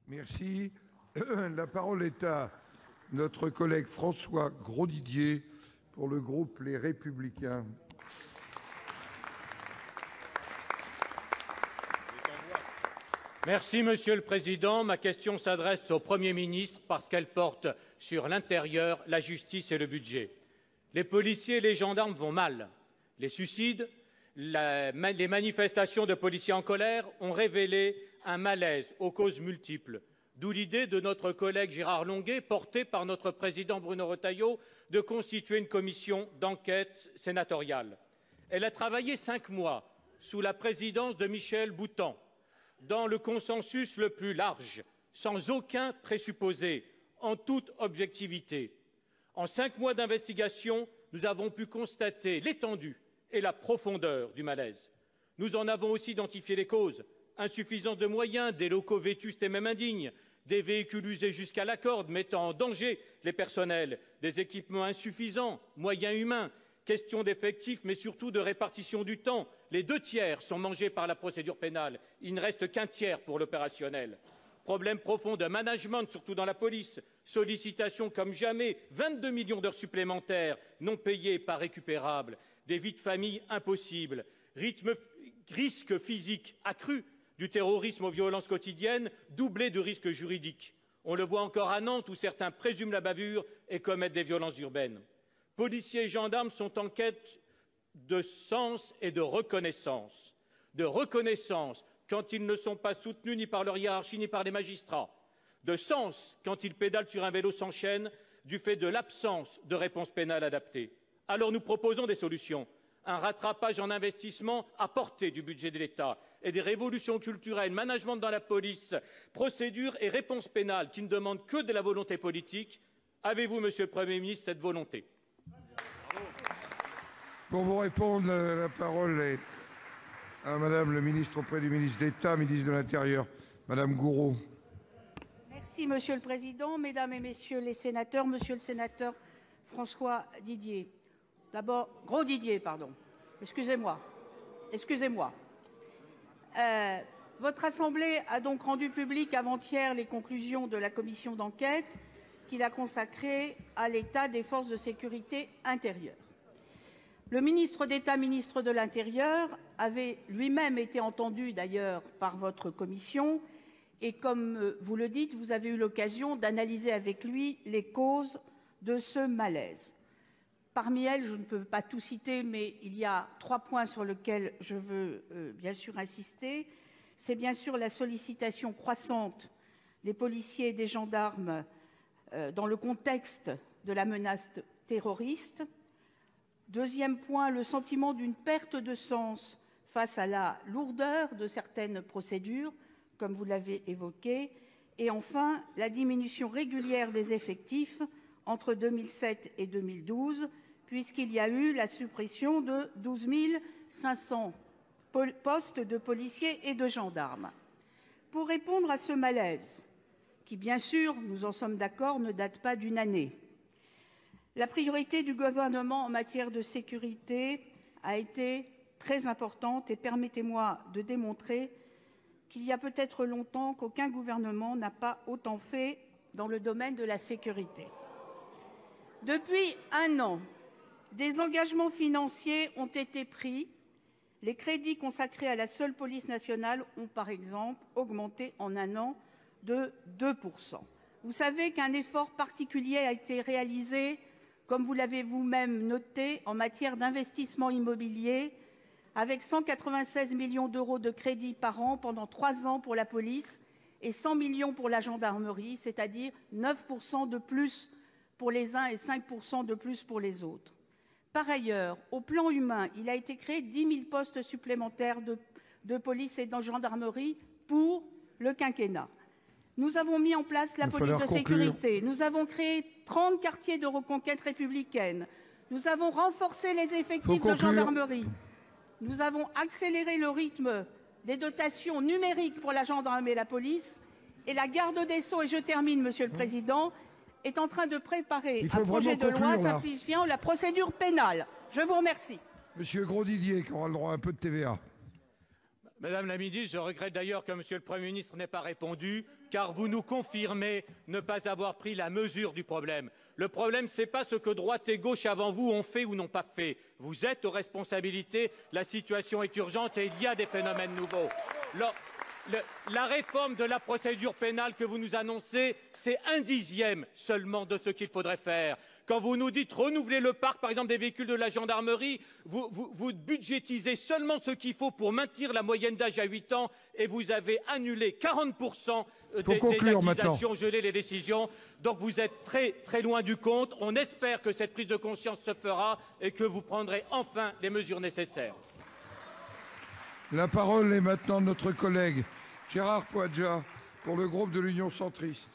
Merci. La parole est à notre collègue François Grosdidier pour le groupe Les Républicains. Merci, Monsieur le Président. Ma question s'adresse au Premier ministre parce qu'elle porte sur l'intérieur, la justice et le budget. Les policiers et les gendarmes vont mal. Les suicides, les manifestations de policiers en colère ont révélé un malaise aux causes multiples. D'où l'idée de notre collègue Gérard Longuet, portée par notre président Bruno Retailleau, de constituer une commission d'enquête sénatoriale. Elle a travaillé 5 mois sous la présidence de Michel Boutant, dans le consensus le plus large, sans aucun présupposé, en toute objectivité. En 5 mois d'investigation, nous avons pu constater l'étendue et la profondeur du malaise. Nous en avons aussi identifié les causes. Insuffisance de moyens, des locaux vétustes et même indignes, des véhicules usés jusqu'à la corde mettant en danger les personnels, des équipements insuffisants, moyens humains, question d'effectifs mais surtout de répartition du temps. Les 2/3 sont mangés par la procédure pénale, il ne reste qu'un tiers pour l'opérationnel. Problème profond de management, surtout dans la police, sollicitations comme jamais, 22 millions d'heures supplémentaires non payées et pas récupérables, des vies de famille impossibles, risque physique accru, du terrorisme aux violences quotidiennes, doublé de risques juridiques. On le voit encore à Nantes où certains présument la bavure et commettent des violences urbaines. Policiers et gendarmes sont en quête de sens et de reconnaissance. De reconnaissance quand ils ne sont pas soutenus ni par leur hiérarchie ni par les magistrats. De sens quand ils pédalent sur un vélo sans chaîne du fait de l'absence de réponse pénale adaptée. Alors nous proposons des solutions. Un rattrapage en investissement à portée du budget de l'État et des révolutions culturelles, management dans la police, procédures et réponses pénales qui ne demandent que de la volonté politique. Avez-vous, Monsieur le Premier ministre, cette volonté? Pour vous répondre, la parole est à Madame le ministre auprès du ministre d'État, ministre de l'Intérieur, Madame Gourault. Merci, Monsieur le Président. Mesdames et Messieurs les sénateurs, Monsieur le sénateur François Didier. D'abord, Grosdidier, pardon. Excusez-moi. Votre Assemblée a donc rendu public avant-hier les conclusions de la commission d'enquête qu'il a consacrée à l'état des forces de sécurité intérieure. Le ministre d'État, ministre de l'Intérieur, avait lui-même été entendu d'ailleurs par votre commission et, comme vous le dites, vous avez eu l'occasion d'analyser avec lui les causes de ce malaise. Parmi elles, je ne peux pas tout citer, mais il y a 3 points sur lesquels je veux bien sûr insister. C'est bien sûr la sollicitation croissante des policiers et des gendarmes dans le contexte de la menace terroriste. Deuxième point, le sentiment d'une perte de sens face à la lourdeur de certaines procédures, comme vous l'avez évoqué. Et enfin, la diminution régulière des effectifs entre 2007 et 2012, puisqu'il y a eu la suppression de 12 500 postes de policiers et de gendarmes. Pour répondre à ce malaise, qui bien sûr, nous en sommes d'accord, ne date pas d'une année, la priorité du gouvernement en matière de sécurité a été très importante et permettez-moi de démontrer qu'il y a peut-être longtemps qu'aucun gouvernement n'a pas autant fait dans le domaine de la sécurité. Depuis 1 an, des engagements financiers ont été pris. Les crédits consacrés à la seule police nationale ont, par exemple, augmenté en 1 an de 2%. Vous savez qu'un effort particulier a été réalisé, comme vous l'avez vous-même noté, en matière d'investissement immobilier, avec 196 millions d'euros de crédits par an pendant 3 ans pour la police et 100 millions pour la gendarmerie, c'est-à-dire 9% de plus pour les uns et 5% de plus pour les autres. Par ailleurs, au plan humain, il a été créé 10 000 postes supplémentaires de police et de gendarmerie pour le quinquennat. Nous avons mis en place la police de sécurité. Nous avons créé 30 quartiers de reconquête républicaine. Nous avons renforcé les effectifs de gendarmerie. Nous avons accéléré le rythme des dotations numériques pour la gendarmerie et la police. Et la garde des Sceaux, et je termine, Monsieur le Président, est en train de préparer un projet de loi simplifiant la procédure pénale. Je vous remercie. Monsieur Grosdidier, qui aura le droit à un peu de TVA. Madame la ministre, je regrette d'ailleurs que Monsieur le Premier ministre n'ait pas répondu, car vous nous confirmez ne pas avoir pris la mesure du problème. Le problème, ce n'est pas ce que droite et gauche avant vous ont fait ou n'ont pas fait. Vous êtes aux responsabilités, la situation est urgente et il y a des phénomènes nouveaux. La réforme de la procédure pénale que vous nous annoncez, c'est 1/10 seulement de ce qu'il faudrait faire. Quand vous nous dites renouveler le parc, par exemple, des véhicules de la gendarmerie, vous budgétisez seulement ce qu'il faut pour maintenir la moyenne d'âge à 8 ans et vous avez annulé 40% des accusations, gelé les décisions. Donc vous êtes très, très loin du compte. On espère que cette prise de conscience se fera et que vous prendrez enfin les mesures nécessaires. La parole est maintenant de notre collègue Gérard Poadja pour le groupe de l'Union centriste.